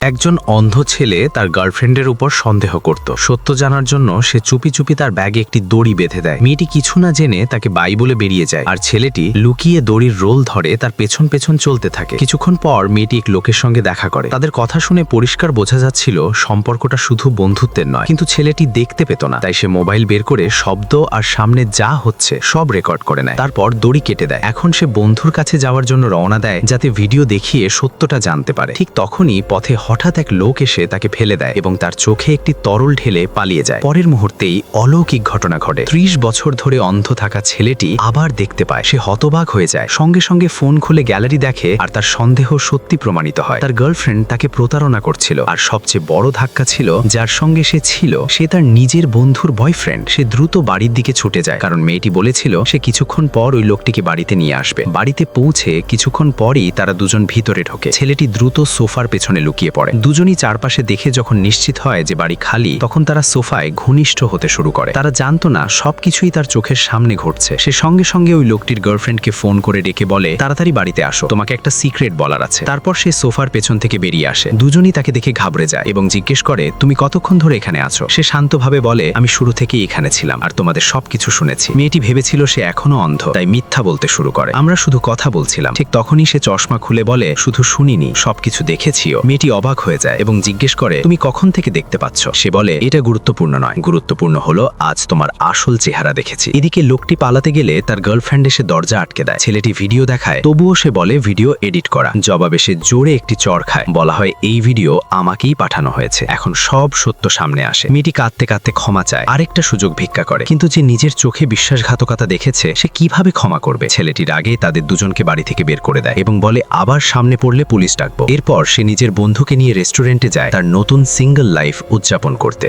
একজন অন্ধ ছেলে তার গার্লফ্রেন্ডের উপর সন্দেহ করত। সত্য জানার জন্য সে চুপি চুপি তার ব্যাগে একটি দড়ি বেঁধে দেয়। মেয়েটি কিছু না জেনে তাকে বাই বলে বেরিয়ে যায়, আর ছেলেটি লুকিয়ে দড়ির রোল ধরে তার পেছন পেছন চলতে থাকে। কিছুক্ষণ পর মেয়েটি এক লোকের সঙ্গে দেখা করে। তাদের কথা শুনে পরিষ্কার বোঝা যাচ্ছিল সম্পর্কটা শুধু বন্ধুত্বের নয়। কিন্তু ছেলেটি দেখতে পেত না, তাই সে মোবাইল বের করে শব্দ আর সামনে যা হচ্ছে সব রেকর্ড করে নেয়। তারপর দড়ি কেটে দেয়। এখন সে বন্ধুর কাছে যাওয়ার জন্য রওনা দেয়, যাতে ভিডিও দেখিয়ে সত্যটা জানতে পারে। ঠিক তখনই পথে হঠাৎ এক লোক এসে তাকে ফেলে দেয় এবং তার চোখে একটি তরল ঢেলে পালিয়ে যায়। পরের মুহূর্তেই অলৌকিক ঘটনা ঘটে। 30 বছর ধরে অন্ধ থাকা ছেলেটি আবার দেখতে পায়। সে হতবাক হয়ে যায়, সঙ্গে সঙ্গে ফোন খুলে গ্যালারি দেখে, আর তার সন্দেহ সত্যি প্রমাণিত হয়। তার গার্লফ্রেন্ড তাকে প্রতারণা করছিল, আর সবচেয়ে বড় ধাক্কা ছিল যার সঙ্গে সে ছিল সে তার নিজের বন্ধুর বয়ফ্রেন্ড। সে দ্রুত বাড়ির দিকে ছুটে যায়, কারণ মেয়েটি বলেছিল সে কিছুক্ষণ পর ওই লোকটিকে বাড়িতে নিয়ে আসবে। বাড়িতে পৌঁছে কিছুক্ষণ পরই তারা দুজন ভিতরে ঢোকে। ছেলেটি দ্রুত সোফার পেছনে লুকিয়ে পড়ে। দুজনই চারপাশে দেখে যখন নিশ্চিত হয় যে বাড়ি খালি, তখন তারা সোফায় ঘনিষ্ঠ হতে শুরু করে। তারা জানতো না সবকিছুই তার চোখের সামনে ঘটছে। সে সঙ্গে সঙ্গে ওই লোকটির গার্লফ্রেন্ডকে ফোন করে ডেকে বলে, তাড়াতাড়ি বাড়িতে আসো, তোমাকে একটা সিক্রেট বলার আছে। তারপর সে সোফার পেছন থেকে বেরিয়ে আসে। দুজনই তাকে দেখে ঘাবড়ে যায় এবং জিজ্ঞেস করে, তুমি কতক্ষণ ধরে এখানে আছো? সে শান্তভাবে বলে, আমি শুরু থেকেই এখানে ছিলাম আর তোমাদের সবকিছু শুনেছি। মেয়েটি ভেবেছিল সে এখনো অন্ধ, তাই মিথ্যা বলতে শুরু করে। আমরা শুধু কথা বলছিলাম। ঠিক তখনই সে চশমা খুলে বলে, শুধু শুনিনি, সবকিছু দেখেছিও। মেয়েটি অবাক হয়ে যায় এবং জিজ্ঞেস করে, তুমি কখন থেকে দেখতে পাচ্ছ? সে বলে, এটা গুরুত্বপূর্ণ নয়, গুরুত্বপূর্ণ হলো আজ তোমার আসল চেহারা দেখেছি। এদিকে লোকটি পালাতে গেলে তার গার্লফ্রেন্ড এসে দরজা আটকে দেয়। ছেলেটি ভিডিও দেখায়, তবুও সে বলে ভিডিও এডিট করা। জবাবে সে জোরে একটি চড় খায়। বলা হয় এই ভিডিও আমাকেই পাঠানো হয়েছে। এখন সব সত্য সামনে আসে। মেয়েটি কাঁদতে কাঁদতে ক্ষমা চায়, আরেকটা সুযোগ ভিক্ষা করে। কিন্তু যে নিজের চোখে বিশ্বাসঘাতকতা দেখেছে, সে কিভাবে ক্ষমা করবে? ছেলেটির আগে তাদের দুজনকে বাড়ি থেকে বের করে দেয় এবং বলে, আবার সামনে পড়লে পুলিশ ডাকবো। এরপর সে নিজের বন্ধুকে নিয়ে রেস্টুরেন্টে যায় তার নতুন সিঙ্গল লাইফ উদযাপন করতে।